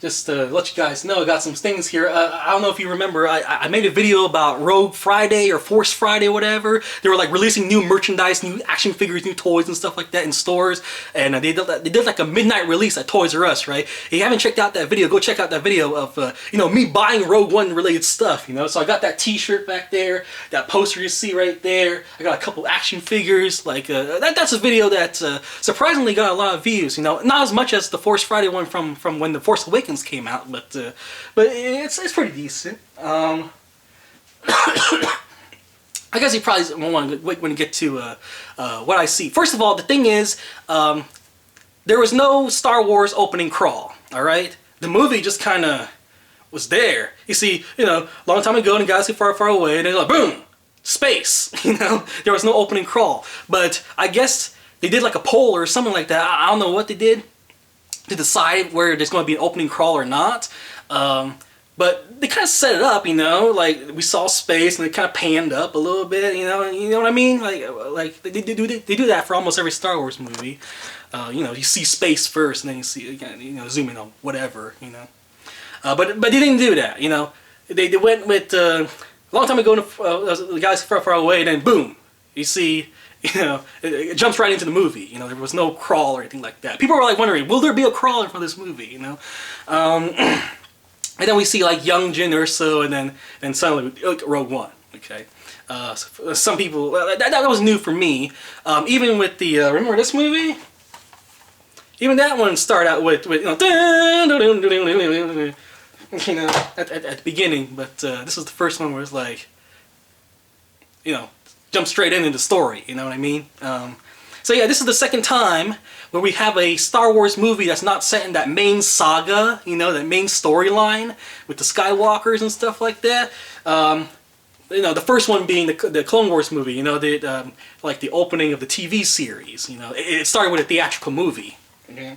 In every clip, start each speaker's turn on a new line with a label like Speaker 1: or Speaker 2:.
Speaker 1: just to let you guys know, I got some things here. I don't know if you remember, I made a video about Rogue Friday or Force Friday or whatever. They were like releasing new merchandise, new action figures, new toys and stuff like that in stores. And they did like a midnight release at Toys R Us, right? If you haven't checked out that video, go check out that video of, you know, me buying Rogue One related stuff, you know? So I got that t-shirt back there, that poster you see right there. I got a couple action figures. Like, that's a video that surprisingly got a lot of views, you know? Not as much as the Force Friday one from when The Force Awakens came out, but it's pretty decent. I guess you probably won't want to wait when you get to what I see. First of all, the thing is, there was no Star Wars opening crawl. All right, the movie just kind of was there. You see, you know, a long time ago in a galaxy far, far away, and it's like boom, space. You know, there was no opening crawl. But I guess they did like a poll or something like that. I don't know what they did to decide where there's going to be an opening crawl or not. But they kind of set it up, you know, like we saw space and it kind of panned up a little bit, you know what I mean? Like they do that for almost every Star Wars movie. You know, you see space first and then you see, you know, zoom in on whatever, you know. But they didn't do that, you know. They went with a long time ago, the guys far, far away, and then boom, you see. You know, it jumps right into the movie. You know, there was no crawl or anything like that. People were like wondering, will there be a crawler for this movie? You know, and then we see like young Jyn Erso, and then suddenly Rogue One. Okay, some people that was new for me. Even with the remember this movie? Even that one started out with you know, you know at the beginning, but this was the first one where it's like, you know, jump straight into the story, you know what I mean? So yeah, this is the second time where we have a Star Wars movie that's not set in that main saga, you know, that main storyline with the Skywalkers and stuff like that. You know, the first one being the Clone Wars movie, you know, like the opening of the TV series, you know, it started with a theatrical movie. Okay.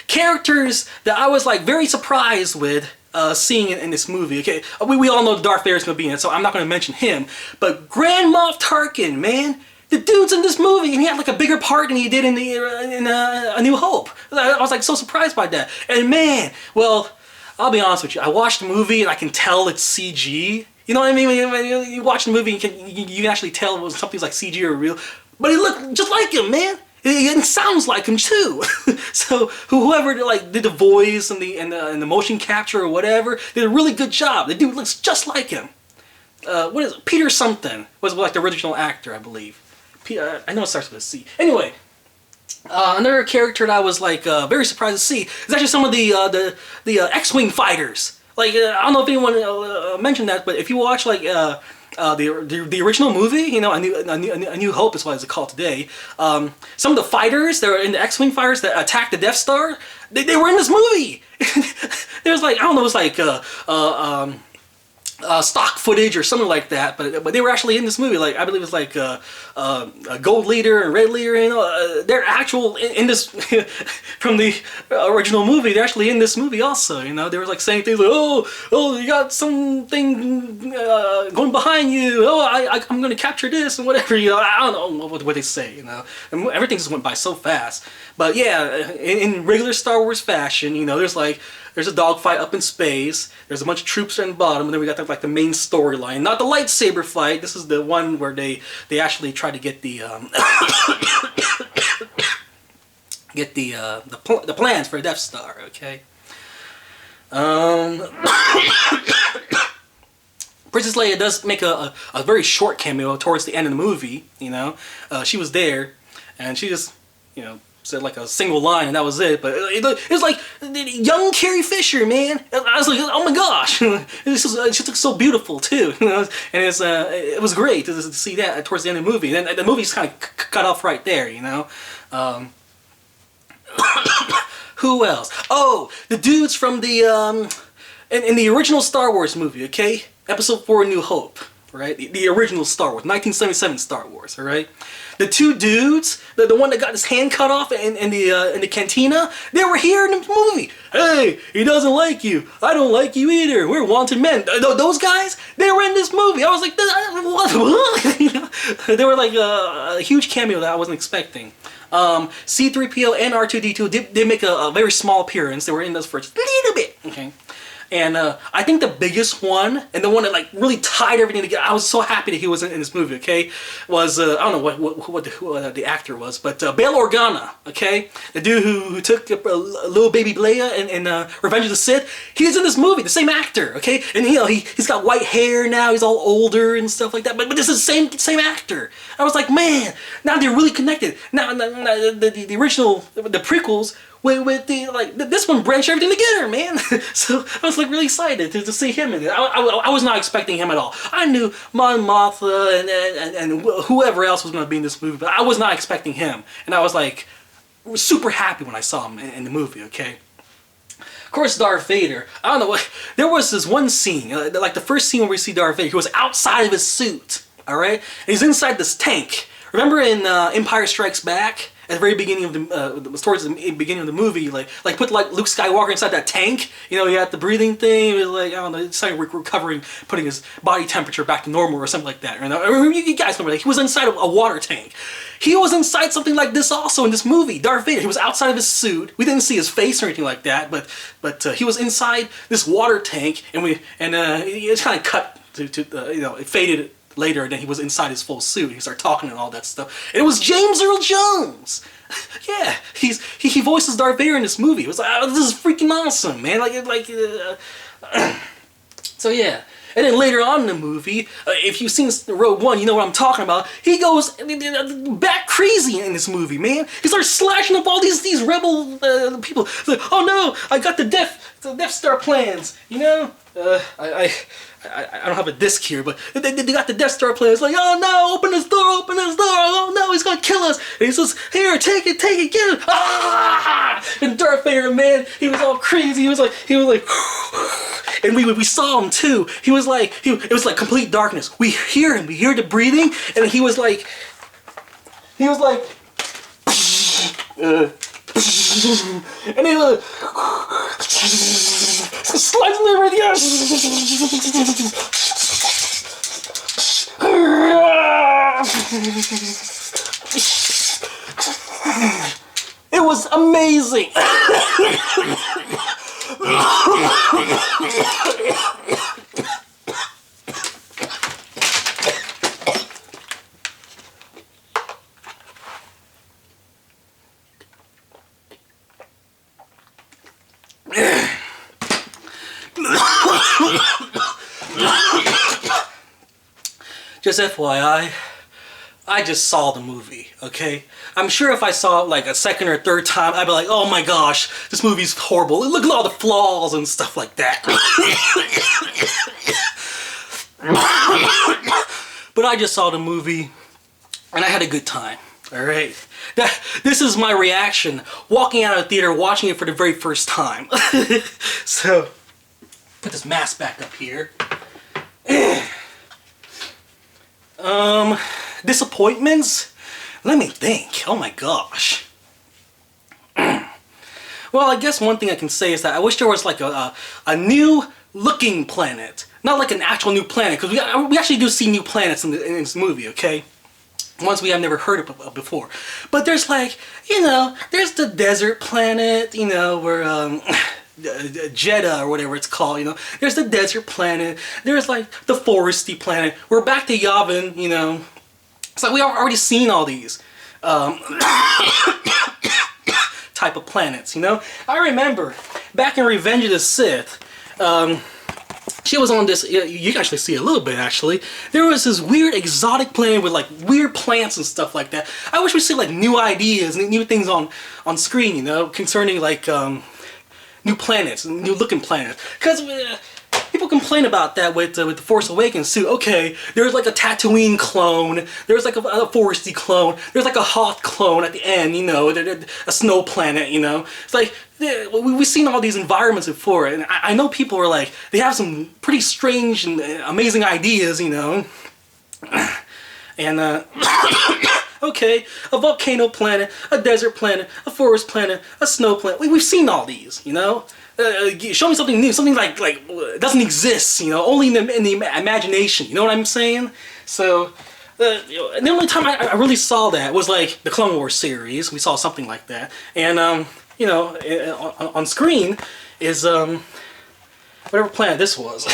Speaker 1: Characters that I was like very surprised with seeing it in this movie. Okay, we all know Darth Vader's gonna be in it, so I'm not gonna mention him. But Grand Moff Tarkin, man, the dude's in this movie, and he had like a bigger part than he did in A New Hope. I was like so surprised by that. And man, well, I'll be honest with you. I watched the movie and I can tell it's CG. You know what I mean? When you watch the movie, you can actually tell when something's like CG or real. But he looked just like him, man. It sounds like him too. So whoever like did the voice and the motion capture or whatever did a really good job. The dude looks just like him. What is it? Peter something was like the original actor, I believe. I know it starts with a C. Anyway, another character that I was like very surprised to see is actually some of the X-wing fighters. Like I don't know if anyone mentioned that, but if you watch like the original movie, you know, A New Hope is what it's called today. Some of the fighters that were in the X-wing fighters that attacked the Death Star, they were in this movie. There's like, I don't know, it was like stock footage or something like that, but they were actually in this movie. Like I believe it's like a Gold Leader and Red Leader. You know, they're actual in this from the original movie. They're actually in this movie also. You know, they were like saying things like, "Oh, you got something going behind you. Oh, I'm going to capture this and whatever." You know, I don't know what they say. You know, and everything just went by so fast. But yeah, in regular Star Wars fashion, you know, there's a dogfight up in space. There's a bunch of troops on the bottom, and then we got like the main storyline. Not the lightsaber fight. This is the one where they actually try to get the the plans for Death Star. Okay. Princess Leia does make a very short cameo towards the end of the movie. You know, she was there, and she just, you know, said like a single line and that was it. But it was like young Carrie Fisher, man. I was like, oh my gosh, she looks so beautiful too. You know? And it was great to see that towards the end of the movie. And the movie's kind of cut off right there, you know. Who else? Oh, the dudes from the in the original Star Wars movie, okay, Episode 4: A New Hope. Right, the original Star Wars, 1977 Star Wars. All right, the two dudes, the one that got his hand cut off in the cantina, they were here in the movie. Hey, he doesn't like you. I don't like you either. We're wanted men. Those guys, they were in this movie. I was like, what? You know, they were like a huge cameo that I wasn't expecting. C-3PO and R2-D2 did make a very small appearance. They were in this for just a little bit, okay? And I think the biggest one, and the one that like really tied everything together, I was so happy that he was in this movie, okay, was, I don't know who the actor was, but Bail Organa, okay? The dude who took little baby Leia in Revenge of the Sith, he's in this movie, the same actor, okay? And you know, he's got white hair now, he's all older and stuff like that, but this is the same actor. I was like, man, now they're really connected. Now, the original, the prequels, with the, like, this one branched everything together, man. So I was like really excited to see him in it. I was not expecting him at all. I knew Mon Mothma and whoever else was going to be in this movie, but I was not expecting him. And I was like super happy when I saw him in the movie, okay? Of course, Darth Vader, I don't know what, there was this one scene, like the first scene where we see Darth Vader, he was outside of his suit, alright? And he's inside this tank. Remember in Empire Strikes Back? At the very beginning of the, towards the beginning of the movie, like put like Luke Skywalker inside that tank. You know, he had the breathing thing. It was like, I don't know, it's like recovering, putting his body temperature back to normal or something like that. You guys remember that? He was inside of a water tank. He was inside something like this also in this movie. Darth Vader. He was outside of his suit. We didn't see his face or anything like that, but he was inside this water tank, and it's kind of cut to you know, it faded later, and then he was inside his full suit. He started talking and all that stuff. And it was James Earl Jones. Yeah, he voices Darth Vader in this movie. It was like, oh, this is freaking awesome, man. So yeah. And then later on in the movie, if you've seen Rogue One, you know what I'm talking about. He goes back crazy in this movie, man. He starts slashing up all these rebel people. It's like, oh no, I got the Death Star plans, you know. I don't have a disc here, but they got the Death Star plans. Like, oh no, open this door, oh no, he's gonna kill us. And he says, here, take it, get it. Ah! And Darth Vader, man, he was all crazy. He was like, and we saw him too. He was like, it was like complete darkness. We hear him, we hear the breathing, and he was like, and he was slides over the ass. It was amazing. Just FYI, I just saw the movie, okay? I'm sure if I saw it like a second or third time, I'd be like, oh my gosh, this movie's horrible. Look at all the flaws and stuff like that. But I just saw the movie, and I had a good time, alright? This is my reaction, walking out of the theater, watching it for the very first time. So, put this mask back up here. Disappointments? Let me think. Oh my gosh. Well, I guess one thing I can say is that I wish there was like a new looking planet. Not like an actual new planet, because we actually do see new planets in this movie, okay? Ones we have never heard of before. But there's like, you know, there's the desert planet, you know, where, Jeddah or whatever it's called, you know. There's the desert planet. There's like the foresty planet. We're back to Yavin, you know. It's like we already seen all these type of planets, you know. I remember back in Revenge of the Sith, she was on this, you can actually see a little bit actually. There was this weird exotic planet with like weird plants and stuff like that. I wish we see like new ideas, new things on screen, you know, concerning like new planets, new looking planets. Because people complain about that with the Force Awakens too. Okay, there's like a Tatooine clone, there's like a foresty clone, there's like a Hoth clone at the end, you know, a snow planet, you know. It's like, we've seen all these environments before, and I know people are like, they have some pretty strange and amazing ideas, you know. And, okay, a volcano planet, a desert planet, a forest planet, a snow planet. We've seen all these, you know. Show me something new, something like doesn't exist, you know, only in the imagination. You know what I'm saying? So the only time I really saw that was like the Clone Wars series. We saw something like that, and you know, on screen is whatever planet this was.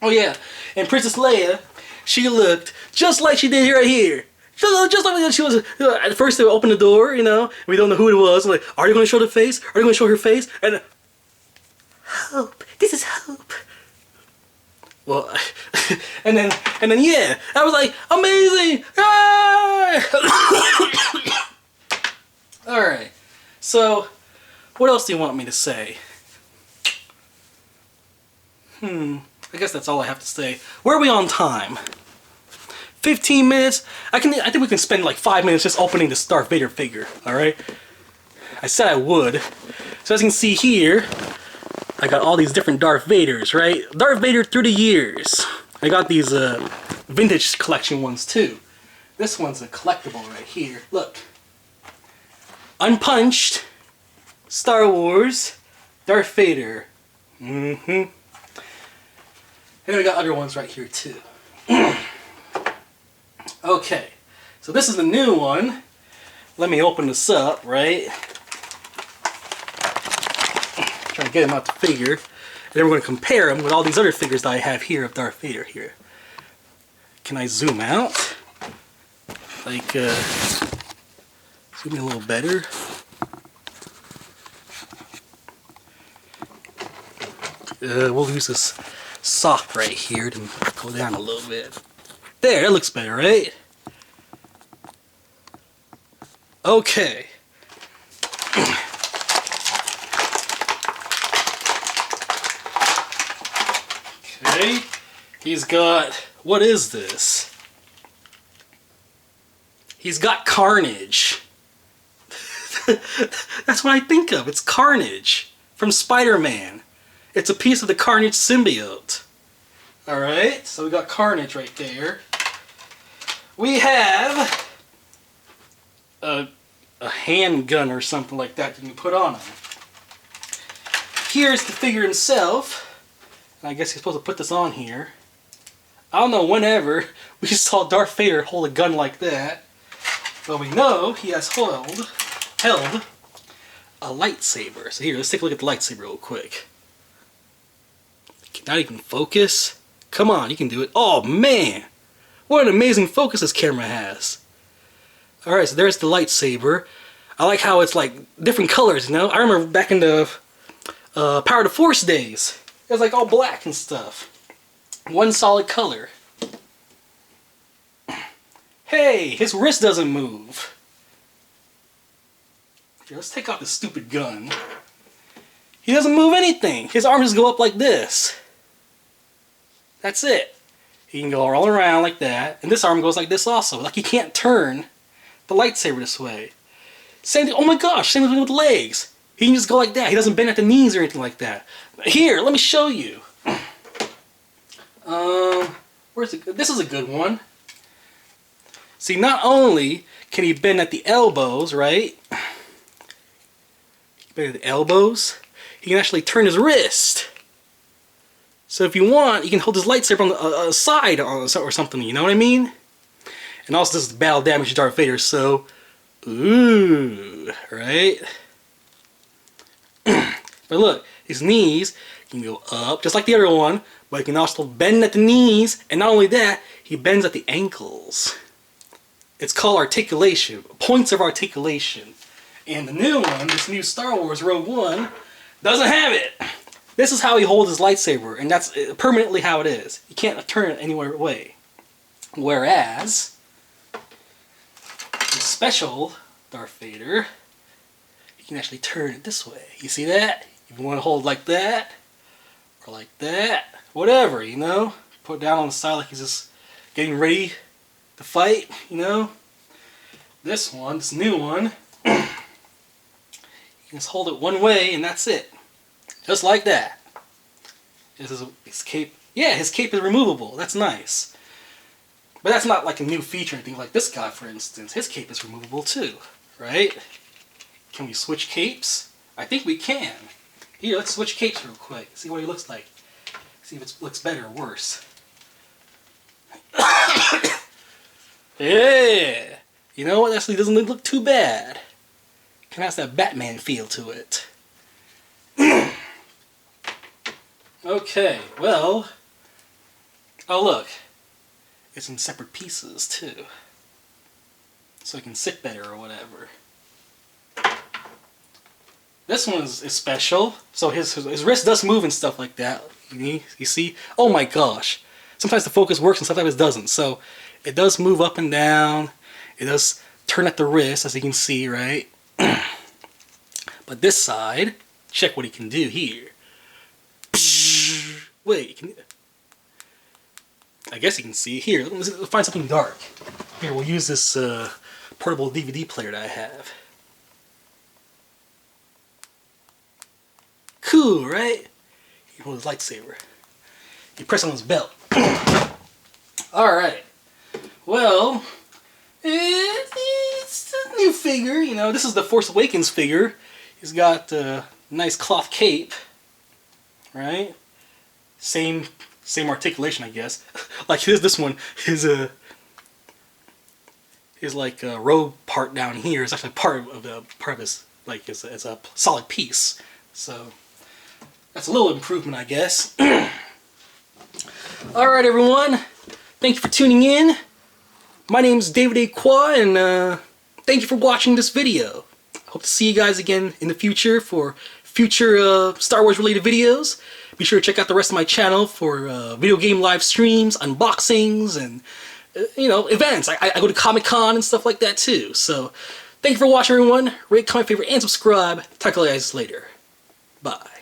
Speaker 1: Oh yeah, and Princess Leia, she looked just like she did right here. Just like she was. At first they would open the door, you know, and we don't know who it was. Like, are you going to show the face? Are you going to show her face? And Hope, this is Hope. Well, and then yeah, I was like, amazing! Ah! All right, so what else do you want me to say? I guess that's all I have to say. Where are we on time? 15 minutes? I think we can spend like 5 minutes just opening this Darth Vader figure, alright? I said I would. So as you can see here, I got all these different Darth Vaders, right? Darth Vader through the years. I got these vintage collection ones too. This one's a collectible right here. Look. Unpunched, Star Wars, Darth Vader. And then we got other ones right here too. Okay, so this is the new one. Let me open this up, right? Trying to get him out the figure. And then we're going to compare him with all these other figures that I have here of Darth Vader here. Can I zoom out? Like, zoom in a little better. We'll use this sock right here to go down a little bit. There, that looks better, right? Okay. Okay. He's got... what is this? He's got Carnage. That's what I think of. It's Carnage from Spider-Man. It's a piece of the Carnage symbiote. Alright, so we got Carnage right there. We have a handgun or something like that you can put on him. Here's the figure himself. And I guess you're supposed to put this on here. I don't know whenever we saw Darth Vader hold a gun like that. But we know he has held a lightsaber. So here, let's take a look at the lightsaber real quick. Cannot even focus. Come on, you can do it. Oh man! What an amazing focus this camera has. Alright, so there's the lightsaber. I like how it's like different colors, you know? I remember back in the Power of the Force days. It was like all black and stuff. One solid color. Hey, his wrist doesn't move. Here, let's take out this stupid gun. He doesn't move anything. His arms just go up like this. That's it. He can go all around like that. And this arm goes like this also. Like he can't turn the lightsaber this way. Same thing. Oh my gosh, same thing with legs. He can just go like that. He doesn't bend at the knees or anything like that. Here, let me show you. Where's it? This is a good one. See, not only can he bend at the elbows, right? Bend at the elbows. He can actually turn his wrist. So if you want, you can hold his lightsaber on the side or something, you know what I mean? And also this is battle damage to Darth Vader, so... ooh, right? But look, his knees can go up, just like the other one, but he can also bend at the knees, and not only that, he bends at the ankles. It's called articulation, points of articulation. And the new one, this new Star Wars Rogue One, doesn't have it. This is how he holds his lightsaber, and that's permanently how it is. You can't turn it anywhere away. Whereas, the special Darth Vader, you can actually turn it this way. You see that? If you want to hold like that, or like that, whatever, you know? Put it down on the side like he's just getting ready to fight, you know? This one, this new one, you can just hold it one way and that's it. Just like that. This is his cape. Yeah, his cape is removable. That's nice. But that's not like a new feature or anything like this guy, for instance. His cape is removable too, right? Can we switch capes? I think we can. Here, let's switch capes real quick. See what he looks like. See if it looks better or worse. Yeah! You know what? Actually doesn't look too bad. Kind of has that Batman feel to it. Okay, well... Oh look. It's in separate pieces too. So it can sit better or whatever. This one is special. So his wrist does move and stuff like that. You see? Oh my gosh. Sometimes the focus works and sometimes it doesn't. So it does move up and down. It does turn at the wrist, as you can see, right? But this side, check what he can do here. Wait, I guess you can see. Here, let's find something dark. Here, we'll use this portable DVD player that I have. Cool, right? He holds his lightsaber. You press on his belt. Alright. Well, it's a new figure, you know. This is the Force Awakens figure. He's got a nice cloth cape, right? Same articulation, I guess. Like this one, his like robe part down here is actually part of his, like, it's a solid piece. So that's a little improvement, I guess. All right, everyone. Thank you for tuning in. My name's David A. Qua, and thank you for watching this video. Hope to see you guys again in the future for future Star Wars related videos. Be sure to check out the rest of my channel for video game live streams, unboxings, and you know, events. I go to Comic-Con and stuff like that too. So thank you for watching, everyone. Rate, comment, favorite, and subscribe. Talk to you guys later. Bye.